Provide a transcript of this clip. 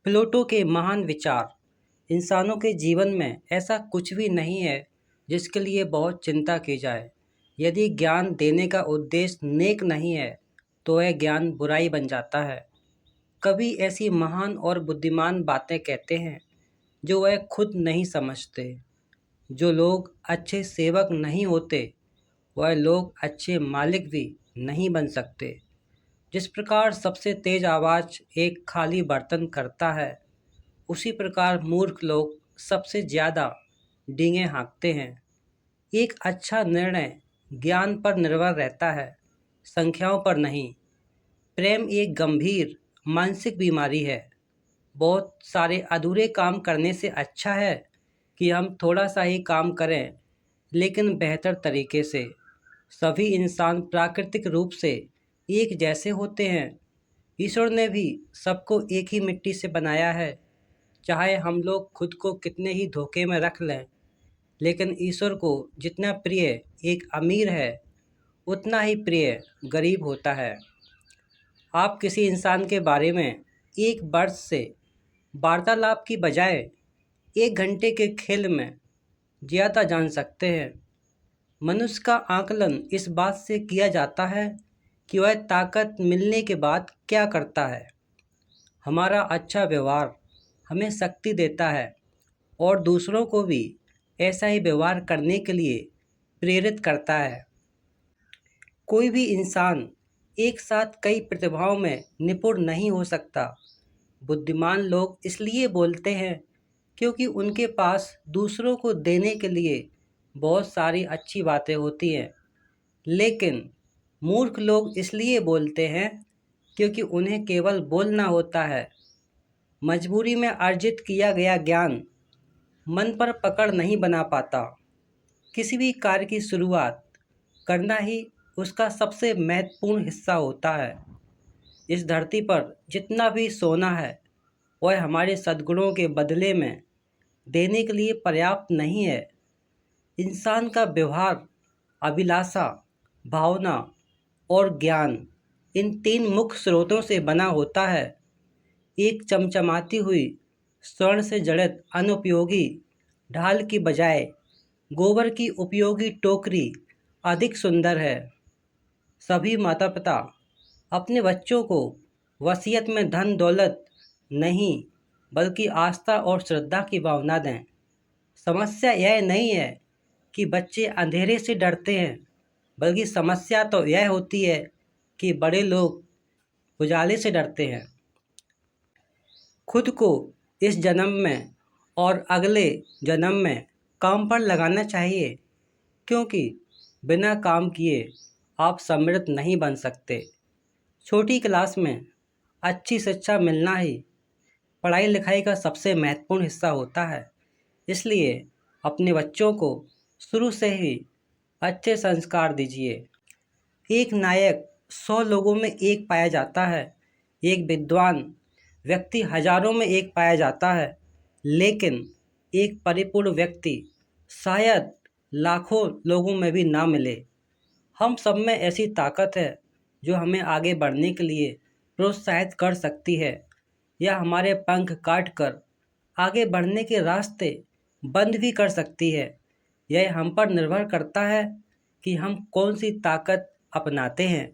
प्लेटो के महान विचार। इंसानों के जीवन में ऐसा कुछ भी नहीं है जिसके लिए बहुत चिंता की जाए। यदि ज्ञान देने का उद्देश्य नेक नहीं है तो वह ज्ञान बुराई बन जाता है। कवि ऐसी महान और बुद्धिमान बातें कहते हैं जो वह खुद नहीं समझते। जो लोग अच्छे सेवक नहीं होते वह लोग अच्छे मालिक भी नहीं बन सकते। जिस प्रकार सबसे तेज आवाज़ एक खाली बर्तन करता है, उसी प्रकार मूर्ख लोग सबसे ज़्यादा डींगे हाँकते हैं। एक अच्छा निर्णय ज्ञान पर निर्भर रहता है, संख्याओं पर नहीं। प्रेम एक गंभीर मानसिक बीमारी है। बहुत सारे अधूरे काम करने से अच्छा है कि हम थोड़ा सा ही काम करें, लेकिन बेहतर तरीके से। सभी इंसान प्राकृतिक रूप से एक जैसे होते हैं। ईश्वर ने भी सबको एक ही मिट्टी से बनाया है। चाहे हम लोग खुद को कितने ही धोखे में रख लें, लेकिन ईश्वर को जितना प्रिय एक अमीर है, उतना ही प्रिय गरीब होता है। आप किसी इंसान के बारे में एक वर्ष से वार्तालाप की बजाय 1 घंटे के खेल में ज़्यादा जान सकते हैं। मनुष्य का आकलन इस बात से किया जाता है कि वह ताकत मिलने के बाद क्या करता है। हमारा अच्छा व्यवहार हमें शक्ति देता है और दूसरों को भी ऐसा ही व्यवहार करने के लिए प्रेरित करता है। कोई भी इंसान एक साथ कई प्रतिभाओं में निपुण नहीं हो सकता। बुद्धिमान लोग इसलिए बोलते हैं क्योंकि उनके पास दूसरों को देने के लिए बहुत सारी अच्छी बातें होती हैं। लेकिन मूर्ख लोग इसलिए बोलते हैं क्योंकि उन्हें केवल बोलना होता है। मजबूरी में अर्जित किया गया ज्ञान मन पर पकड़ नहीं बना पाता। किसी भी कार्य की शुरुआत करना ही उसका सबसे महत्वपूर्ण हिस्सा होता है। इस धरती पर जितना भी सोना है वह हमारे सद्गुणों के बदले में देने के लिए पर्याप्त नहीं है। इंसान का व्यवहार अभिलाषा, भावना और ज्ञान, इन 3 मुख्य स्रोतों से बना होता है। एक चमचमाती हुई स्वर्ण से जड़ित अनुपयोगी ढाल की बजाय गोबर की उपयोगी टोकरी अधिक सुंदर है। सभी माता पिता अपने बच्चों को वसीयत में धन दौलत नहीं, बल्कि आस्था और श्रद्धा की भावना दें। समस्या यह नहीं है कि बच्चे अंधेरे से डरते हैं, बल्कि समस्या तो यह होती है कि बड़े लोग उजाले से डरते हैं। खुद को इस जन्म में और अगले जन्म में काम पर लगाना चाहिए, क्योंकि बिना काम किए आप समृद्ध नहीं बन सकते। छोटी क्लास में अच्छी शिक्षा मिलना ही पढ़ाई लिखाई का सबसे महत्वपूर्ण हिस्सा होता है। इसलिए अपने बच्चों को शुरू से ही अच्छे संस्कार दीजिए। एक नायक 100 लोगों में एक पाया जाता है, एक विद्वान व्यक्ति हजारों में एक पाया जाता है, लेकिन एक परिपूर्ण व्यक्ति शायद लाखों लोगों में भी ना मिले। हम सब में ऐसी ताकत है जो हमें आगे बढ़ने के लिए प्रोत्साहित कर सकती है या हमारे पंख काट कर आगे बढ़ने के रास्ते बंद भी कर सकती है। यह हम पर निर्भर करता है कि हम कौन सी ताकत अपनाते हैं।